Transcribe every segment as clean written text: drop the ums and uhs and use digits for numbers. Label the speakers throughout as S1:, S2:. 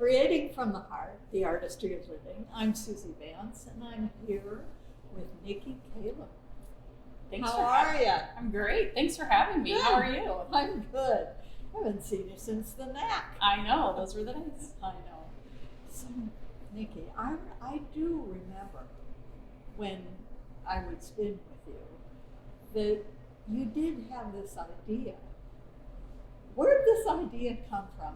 S1: Creating from the Heart, the Artistry of Living. I'm Susie Vance, and I'm here with Nicki Caylor.
S2: Thanks.
S1: How are you?
S2: I'm great. Thanks for having me.
S1: Good.
S2: How are you?
S1: I'm good. I haven't seen you since the NAC.
S2: I know. Those were the days.
S1: I know. So, Nicki, I do remember when I would spin with you that you did have this idea. Where did this idea come from?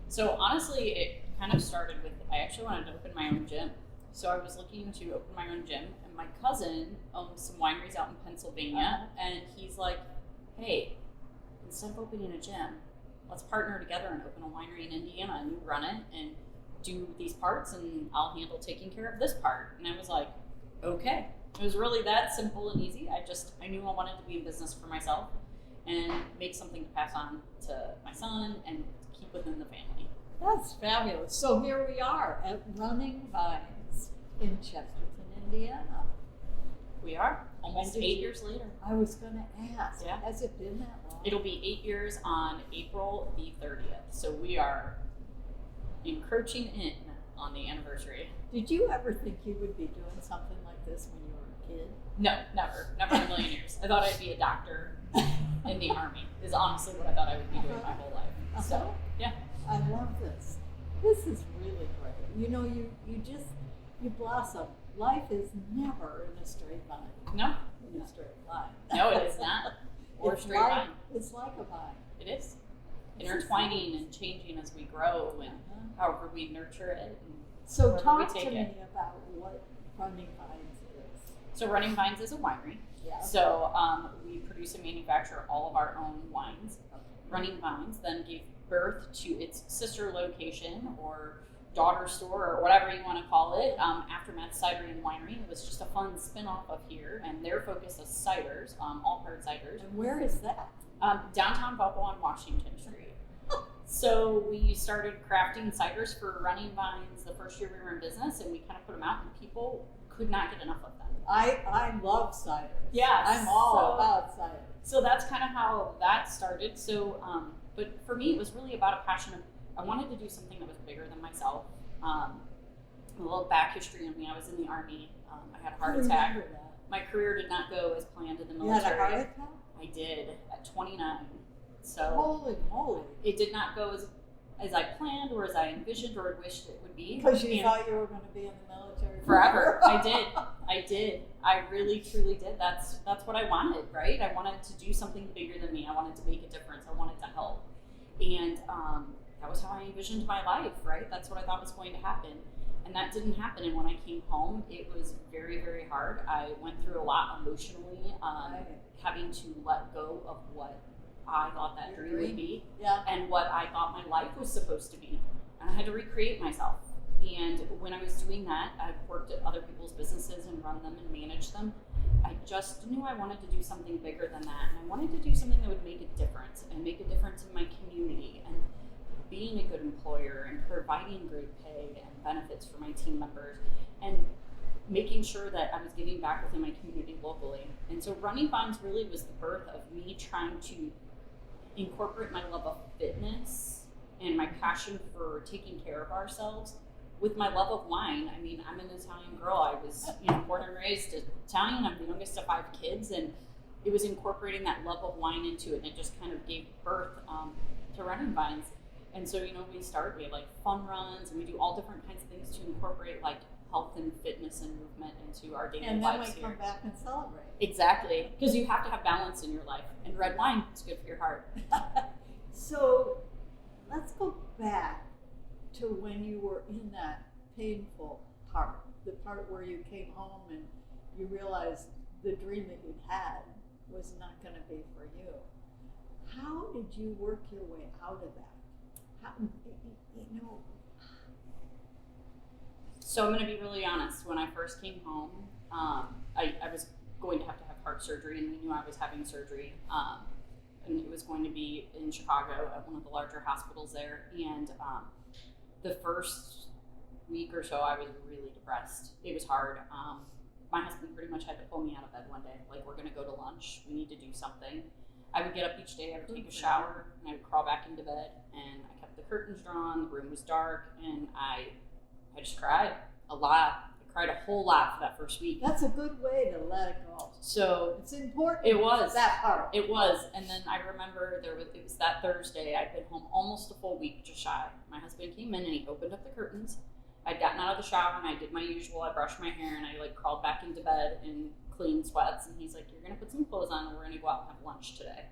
S2: So honestly, it kind of started with, I actually wanted to open my own gym. So I was looking to open my own gym, and my cousin owns some wineries out in Pennsylvania, and he's like, hey, instead of opening a gym, let's partner together and open a winery in Indiana, and you run it and do these parts, and I'll handle taking care of this part. And I was like, okay. It was really that simple and easy. I knew I wanted to be in business for myself and make something to pass on to my son and keep within the family.
S1: That's fabulous. So here we are at Running Vines in Chesterton, Indiana.
S2: We are almost 8 years later.
S1: I was going to ask,
S2: Yeah.
S1: Has it been that long?
S2: It'll be 8 years on April the 30th. So we are encroaching in on the anniversary.
S1: Did you ever think you would be doing something like this when you were a kid?
S2: No, never in a million years. I thought I'd be a doctor in the Army is honestly what I thought I would be doing my whole life. So, yeah.
S1: I love this. This is really great. You know, you blossom. Life is never in a straight line.
S2: No.
S1: In a straight line.
S2: No, it is not. Or
S1: It's
S2: straight
S1: like,
S2: line.
S1: It's like a vine.
S2: It is. Intertwining and changing as we grow and however we nurture it. And
S1: so talk
S2: we
S1: to
S2: take
S1: me
S2: it.
S1: about what Running Vines is.
S2: So Running Vines is a winery.
S1: Yeah.
S2: So we produce and manufacture all of our own wines. Running Vines then gave birth to its sister location or daughter store or whatever you want to call it, Aftermath Cidery Winery. It was just a fun spin-off of here, and their focus is ciders, all hard ciders.
S1: And where is that?
S2: Downtown Valpo on Washington Street. So we started crafting ciders for Running Vines the first year we were in business, and we kind of put them out, and people could not get enough of them.
S1: I love ciders.
S2: Yeah,
S1: I'm all about ciders.
S2: So that's kind of how that started. So, but for me, it was really about a passion of, I wanted to do something that was bigger than myself. A little back history on me. I was in the Army. I had a heart attack.
S1: Remember that.
S2: My career did not go as planned in the
S1: You
S2: military.
S1: had a heart attack?
S2: I did at 29. So
S1: Holy moly.
S2: it did not go as I planned or as I envisioned or wished it would be.
S1: Because you
S2: And
S1: thought you were going to be in the military
S2: forever. I did. I really, truly did. That's what I wanted, right? I wanted to do something bigger than me. I wanted to make a difference. I wanted to help. And that was how I envisioned my life, right? That's what I thought was going to happen. And that didn't happen. And when I came home, it was very, very hard. I went through a lot emotionally, having to let go of what I thought that dream would be, and what I thought my life was supposed to be. And I had to recreate myself. And when I was doing that, I worked at other people's businesses and run them and manage them. I just knew I wanted to do something bigger than that. And I wanted to do something that would make a difference and make a difference in my community and being a good employer and providing great pay and benefits for my team members and making sure that I was giving back within my community locally. And so Running Vines really was the birth of me trying to incorporate my love of fitness and my passion for taking care of ourselves with my love of wine. I mean, I'm an Italian girl. I was, born and raised Italian. I'm the youngest of 5 kids, and it was incorporating that love of wine into it, and it just kind of gave birth to Running Vines. And so, we have like fun runs, and we do all different kinds of things to incorporate like health and fitness and movement into our daily
S1: and
S2: lives
S1: then we
S2: here.
S1: come back and celebrate.
S2: Exactly, because you have to have balance in your life, and red wine is good for your heart.
S1: So let's go back to when you were in that painful part, the part where you came home and you realized the dream that you'd had was not going to be for you. How did you work your way out of that? How,
S2: So I'm going to be really honest. When I first came home, I was going to have heart surgery, and we knew I was having surgery. And it was going to be in Chicago at one of the larger hospitals there. And the first week or so, I was really depressed. It was hard. My husband pretty much had to pull me out of bed one day. Like, we're going to go to lunch. We need to do something. I would get up each day, I would take a shower, and I would crawl back into bed, and I kept the curtains drawn, the room was dark, and I just cried a lot. I cried a whole lot for that first week.
S1: That's a good way to let it go.
S2: So
S1: it's important.
S2: It was.
S1: That part.
S2: It was. And then I remember it was that Thursday, I'd been home almost a full week, just shy. My husband came in and he opened up the curtains. I'd gotten out of the shower and I did my usual. I brushed my hair and I like crawled back into bed in clean sweats. And he's like, you're going to put some clothes on and we're going to go out and have lunch today.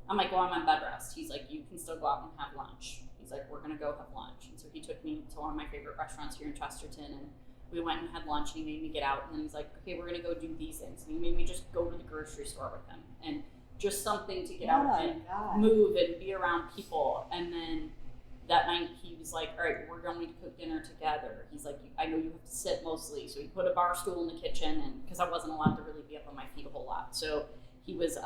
S2: I'm like, well, I'm on bed rest. He's like, you can still go out and have lunch. He's like, we're going to go have lunch. And so he took me to one of my favorite restaurants here in Chesterton, and we went and had lunch, and he made me get out, and then he's like, okay, we're going to go do these things. And he made me just go to the grocery store with him, and just something to get out and move and be around people. And then that night he was like, all right, we're going to cook dinner together. He's like, I know you have to sit mostly. So he put a bar stool in the kitchen, and because I wasn't allowed to really be up on my feet a whole lot. So he was,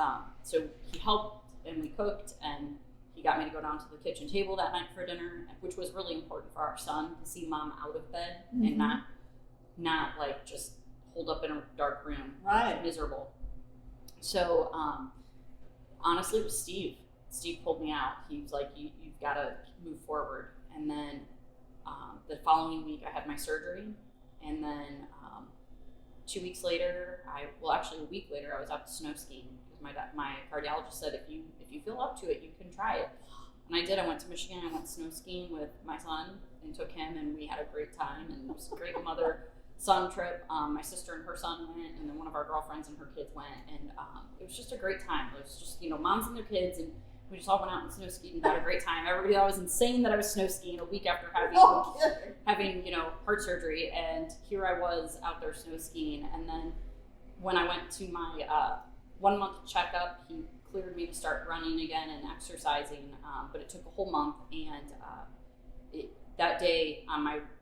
S2: so he helped, and we cooked, and he got me to go down to the kitchen table that night for dinner, which was really important for our son to see mom out of bed and not like just holed up in a dark room, miserable. So honestly, it was Steve. Steve pulled me out. He was like, you've got to move forward. And then the following week I had my surgery, and then 2 weeks later, actually a week later, I was out snow skiing. My cardiologist said, if you feel up to it, you can try it. And I did. I went to Michigan. I went snow skiing with my son and took him, and we had a great time. And it was a great mother-son trip. My sister and her son went, and then one of our girlfriends and her kids went. And it was just a great time. It was just, moms and their kids, and we just all went out and snow skied and had a great time. Everybody thought it was insane that I was snow skiing a week after having heart surgery. And here I was out there snow skiing. And then when I went to my 1 month checkup, he cleared me to start running again and exercising, but it took a whole month. And that day,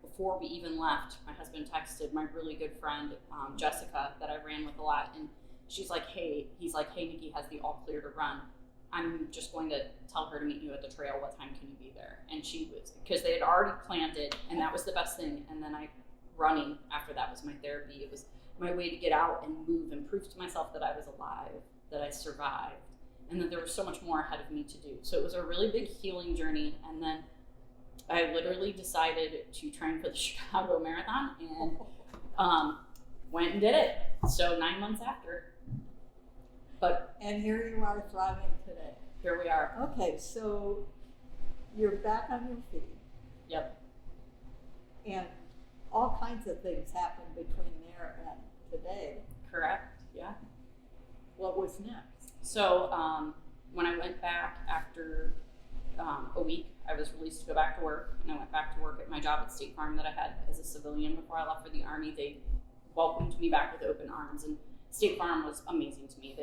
S2: before we even left, my husband texted my really good friend Jessica that I ran with a lot, and he's like, hey, Nicki has the all clear to run. I'm just going to tell her to meet you at the trail. What time can you be there? And she was, because they had already planned it, and that was the best thing. And then running after that was my therapy. It was my way to get out and move and prove to myself that I was alive, that I survived, and that there was so much more ahead of me to do. So it was a really big healing journey. And then I literally decided to train for the Chicago Marathon, and went and did it. So 9 months after.
S1: And here you are thriving today.
S2: Here we are.
S1: Okay, so you're back on your feet.
S2: Yep.
S1: And all kinds of things happened between there and today.
S2: Correct, yeah.
S1: What was next?
S2: So when I went back after a week, I was released to go back to work, and I went back to work at my job at State Farm that I had as a civilian before I left for the Army. They welcomed me back with open arms, and State Farm was amazing to me.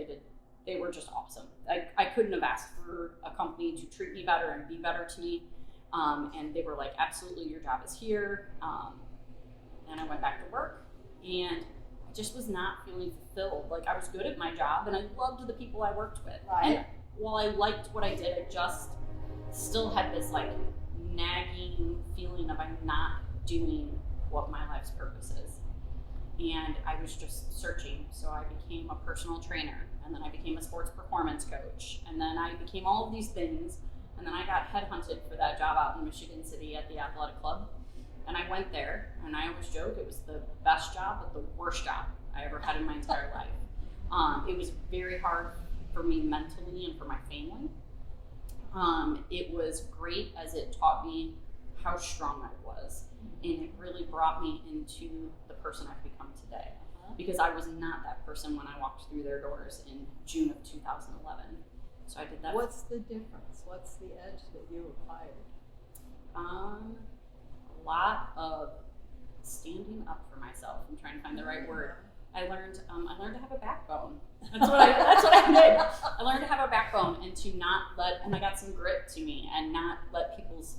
S2: They were just awesome. I couldn't have asked for a company to treat me better and be better to me. And they were like, absolutely, your job is here. And I went back to work, and I just was not feeling fulfilled. Like, I was good at my job, and I loved the people I worked with.
S1: Right.
S2: And while I liked what I did, I just still had this like nagging feeling of I'm not doing what my life's purpose is. And I was just searching. So I became a personal trainer, and then I became a sports performance coach, and then I became all of these things, and then I got headhunted for that job out in Michigan City at the athletic club. And I went there, and I always joke it was the best job but the worst job I ever had in my entire life. It was very hard for me mentally and for my family. It was great as it taught me how strong I was, and it really brought me into the person I've become today, because I was not that person when I walked through their doors in June of 2011. So I did that.
S1: What's the difference? What's the edge that you acquired?
S2: A lot of standing up for myself. I'm trying to find the right word. I learned to have a backbone. That's what I did. I learned to have a backbone, and to not let, and I got some grit to me, and not let people's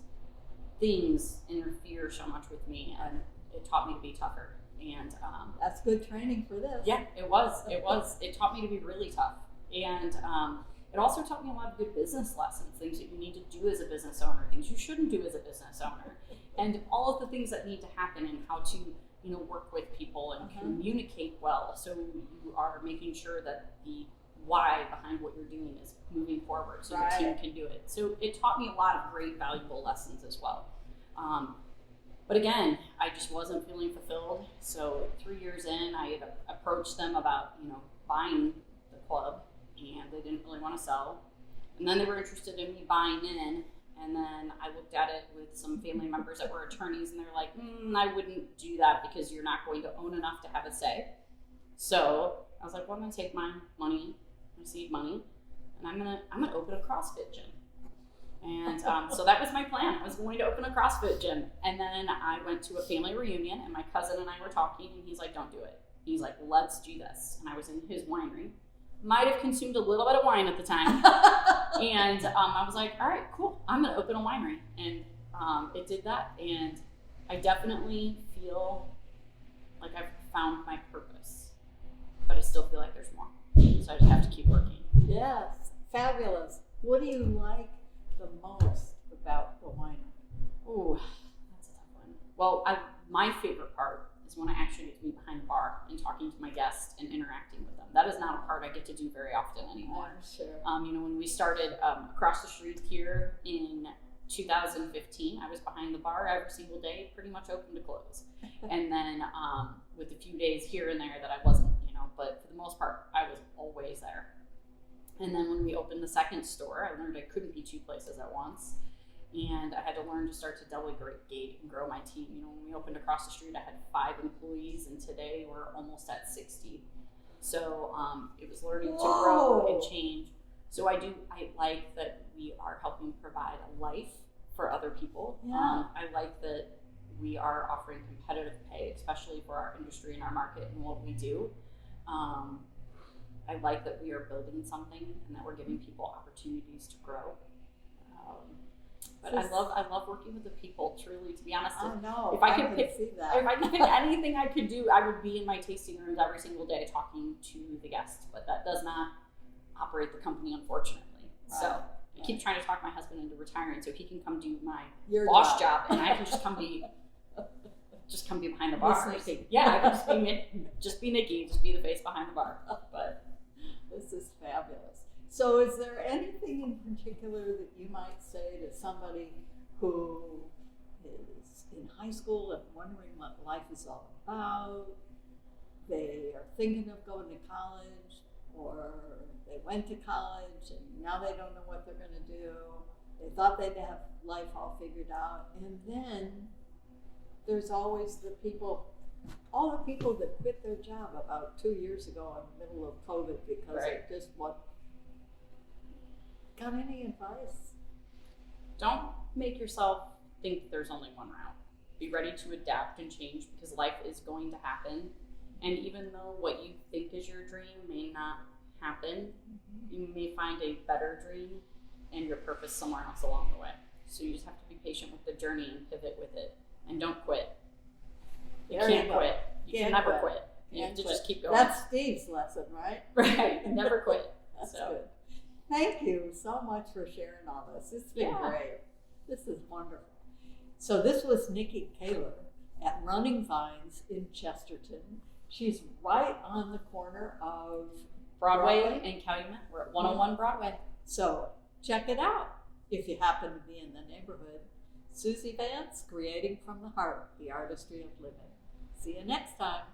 S2: things interfere so much with me. And it taught me to be tougher. And
S1: that's good training for this.
S2: Yeah, it was. It taught me to be really tough. And it also taught me a lot of good business lessons, things that you need to do as a business owner, things you shouldn't do as a business owner, and all of the things that need to happen, and how to work with people and communicate well. So you are making sure that the why behind what you're doing is moving forward so
S1: Right.
S2: the team can do it. So it taught me a lot of great, valuable lessons as well. But again, I just wasn't feeling fulfilled. So 3 years in, I had approached them about, buying the club, and they didn't really want to sell. And then they were interested in me buying in. And then I looked at it with some family members that were attorneys, and they're like, I wouldn't do that because you're not going to own enough to have a say. So I was like, well, I'm going to take my money, my seed money, and I'm gonna open a CrossFit gym. And so that was my plan. I was going to open a CrossFit gym. And then I went to a family reunion, and my cousin and I were talking, and he's like, don't do it. He's like, let's do this. And I was in his winery. Might have consumed a little bit of wine at the time. And I was like, all right, cool. I'm going to open a winery. And it did that. And I definitely feel like I've found my purpose. But I still feel like there's more. So I just have to keep working.
S1: Yes, fabulous. What do you like the most about the winery?
S2: Ooh, that's a tough one. Well, my favorite part is when I actually get to be behind the bar and talking to my guests and interacting with them. That is not a part I get to do very often anymore.
S1: I'm sure.
S2: When we started across the street here in 2015, I was behind the bar every single day, pretty much open to close. And then with a few days here and there that I wasn't, but for the most part, I was always there. And then when we opened the second store, I learned I couldn't be two places at once. And I had to learn to start to delegate and grow my team. When we opened across the street, I had 5 employees, and today we're almost at 60. So it was learning to grow and change. So I like that we are helping provide a life for other people.
S1: Yeah.
S2: I like that we are offering competitive pay, especially for our industry and our market and what we do. I like that we are building something and that we're giving people opportunities to grow. But I love working with the people, truly, to be honest.
S1: I know.
S2: If I could pick
S1: that.
S2: anything I could do, I would be in my tasting rooms every single day talking to the guests. But that does not operate the company, unfortunately.
S1: Right.
S2: So I keep trying to talk my husband into retiring so he can come do my
S1: Your
S2: boss job, and I can just come be behind the bar.
S1: Miss Nicki.
S2: Yeah, I can just be Nicki, just be the face behind the bar. But
S1: this is fabulous. So is there anything in particular that you might say to somebody who is in high school and wondering what life is all about? They are thinking of going to college, or they went to college and now they don't know what they're going to do. They thought they'd have life all figured out. And then there's always all the people that quit their job about 2 years ago in the middle of COVID because
S2: Right.
S1: of just what. Got any advice?
S2: don't make yourself think there's only one route. Be ready to adapt and change because life is going to happen. And even though what you think is your dream may not happen, you may find a better dream and your purpose somewhere else along the way. So you just have to be patient with the journey and pivot with it. And don't quit. You
S1: There you
S2: can't
S1: go.
S2: quit. You can
S1: Can't
S2: never
S1: quit.
S2: quit. You have to
S1: Can't
S2: just
S1: quit.
S2: keep going.
S1: That's Steve's lesson, right?
S2: right. Never quit.
S1: That's
S2: So.
S1: good. Thank you so much for sharing all this. It's been
S2: Yeah.
S1: great. This is wonderful. So this was Nicki Caylor at Running Vines in Chesterton. She's right on the corner of
S2: Broadway and Calumet. We're at 101 Broadway.
S1: So check it out if you happen to be in the neighborhood. Susie Vance, Creating from the Heart, the Artistry of Living. See you next time.